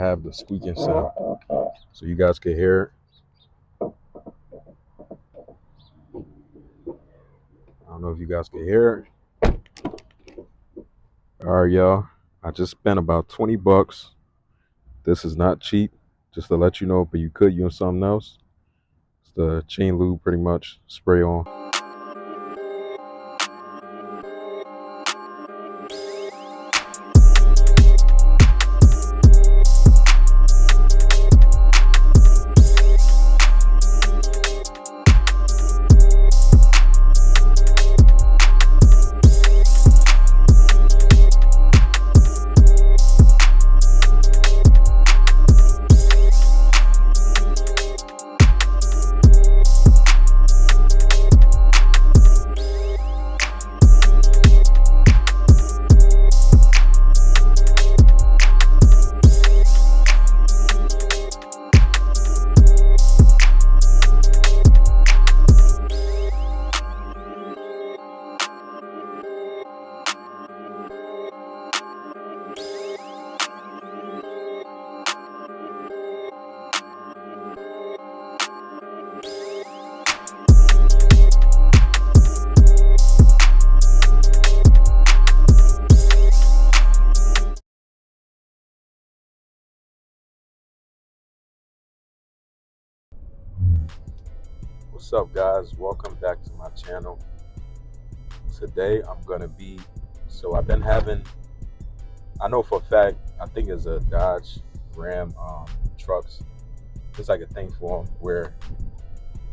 have the squeaking sound so you guys can hear it. I don't know if you guys can hear it. All right, y'all. I just spent about 20 bucks. This is not cheap, just to let you know, but you could use something else. It's the chain lube, pretty much, spray on. What's up, guys? Welcome back to my channel. Today I'm gonna be, I've been having, I know for a fact, I think it's a Dodge Ram trucks. It's like a thing for them where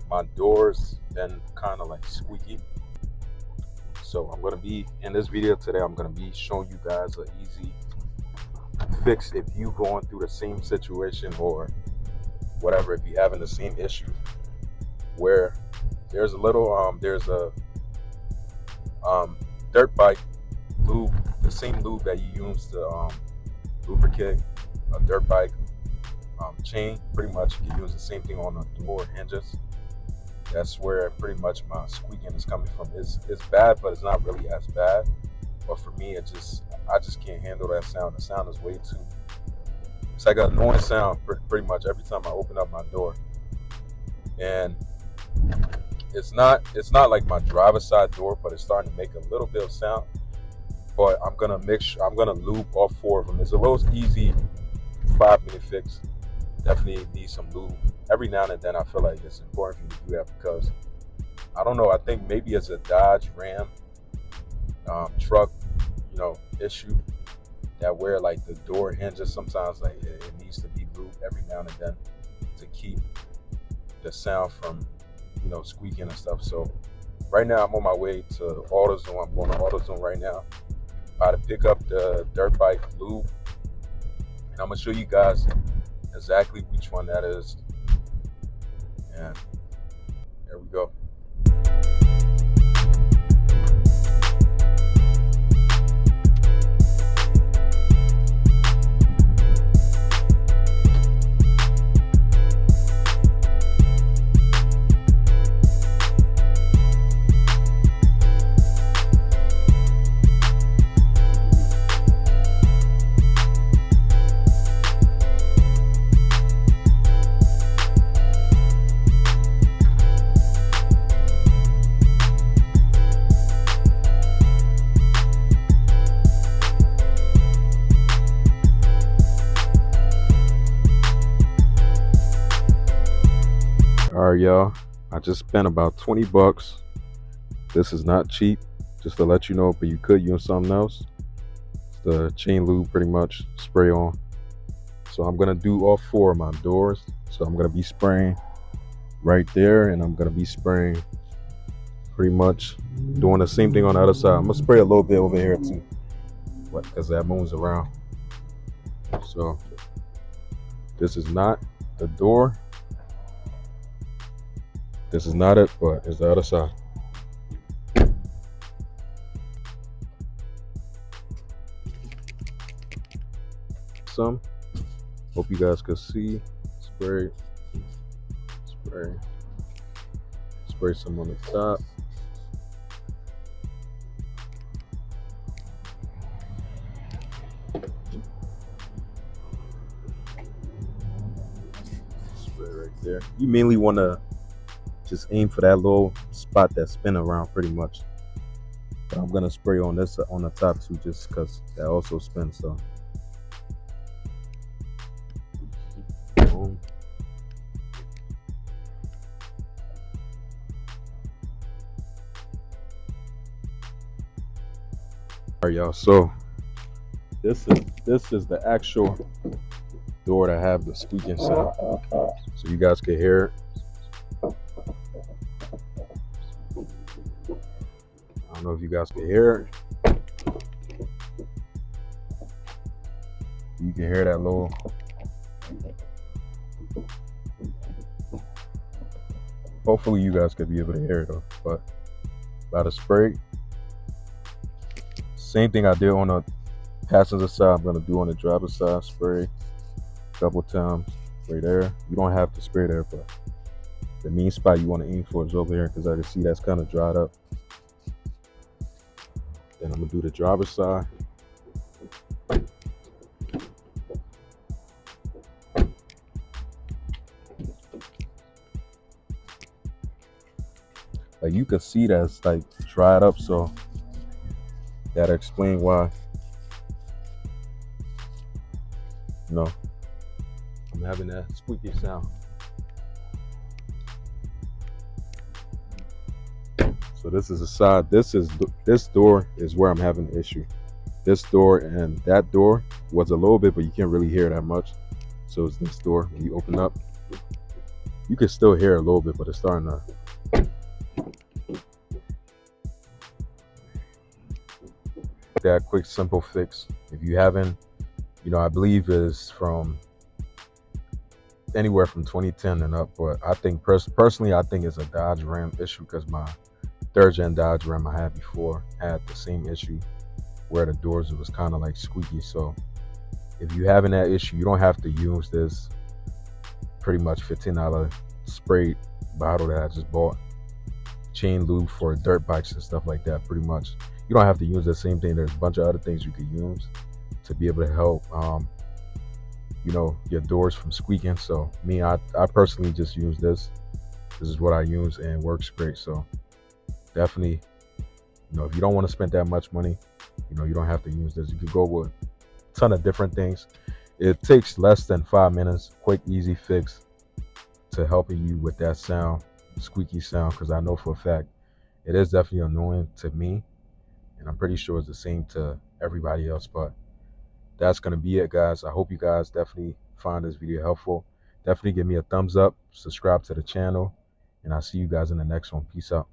my doors been kind of like squeaky. So I'm gonna be, in this video today, I'm gonna be showing you guys an easy fix if you going through the same situation or whatever, if you having the same issue where there's a little dirt bike lube, the same lube that you use to lubricate a dirt bike chain. Pretty much you can use the same thing on the door hinges. That's where pretty much my squeaking is coming from. It's bad, but it's not really as bad. But for me, I just can't handle that sound. The sound is way too, it's like an annoying sound pretty much every time I open up my door. And it's not like my driver's side door, but it's starting to make a little bit of sound. But I'm gonna lube all four of them. It's a little easy 5-minute fix. Definitely need some lube. Every now and then I feel like it's important for you to do that because I don't know, I think maybe it's a Dodge Ram truck, issue that where like the door hinges sometimes like it needs to be lubed every now and then to keep the sound from squeaking and stuff. So right now I'm on my way to AutoZone. I'm going to AutoZone right now. About to pick up the dirt bike lube, and I'm gonna show you guys exactly which one that is. And there we go. All right, y'all. I just spent about 20 bucks. This is not cheap, just to let you know, but you could use something else. It's the chain lube, pretty much, spray on. So I'm gonna do all four of my doors. So I'm gonna be spraying right there, and I'm gonna be spraying pretty much doing the same thing on the other side. I'm gonna spray a little bit over here too, because that moves around. So this is not the door. This is not it, but it's the other side. Some. Hope you guys can see. Spray some on the top. right there. You mainly want to just aim for that little spot that spin around pretty much. But I'm gonna spray on this on the top too, just because that also spins. So, boom. All right, y'all. So this is the actual door that have the squeaking sound, so you guys can hear it. I don't know if you guys can hear it. You can hear that little. Hopefully, you guys could be able to hear it though. But by the spray, same thing I did on the passenger side, I'm gonna do on the driver side. Spray a couple times right there. You don't have to spray there, but the main spot you want to aim for is over here because I can see that's kind of dried up. Then I'm gonna do the driver's side. Like you can see that's like dried up, so that'll explain why. You know, I'm having that squeaky sound. So this is the side. This door is where I'm having the issue. This door and that door was a little bit, but you can't really hear that much. So it's this door. When you open up, you can still hear a little bit, but it's starting to. That quick, simple fix. If you haven't, I believe is from anywhere from 2010 and up. But I think personally, I think it's a Dodge Ram issue because my third gen Dodge Ram I had before had the same issue where the doors was kind of like squeaky. So if you having that issue, you don't have to use this pretty much $15 spray bottle that I just bought. Chain lube for dirt bikes and stuff like that. Pretty much, you don't have to use the same thing. There's a bunch of other things you could use to be able to help, your doors from squeaking. So me, I personally just use this. This is what I use and works great. So definitely, if you don't want to spend that much money, you don't have to use this. You could go with a ton of different things. It takes less than 5 minutes. Quick, easy fix to helping you with that sound, squeaky sound, because I know for a fact it is definitely annoying to me, and I'm pretty sure it's the same to everybody else. But that's going to be it, guys. I hope you guys definitely find this video helpful. Definitely give me a thumbs up, subscribe to the channel, and I'll see you guys in the next one. Peace out.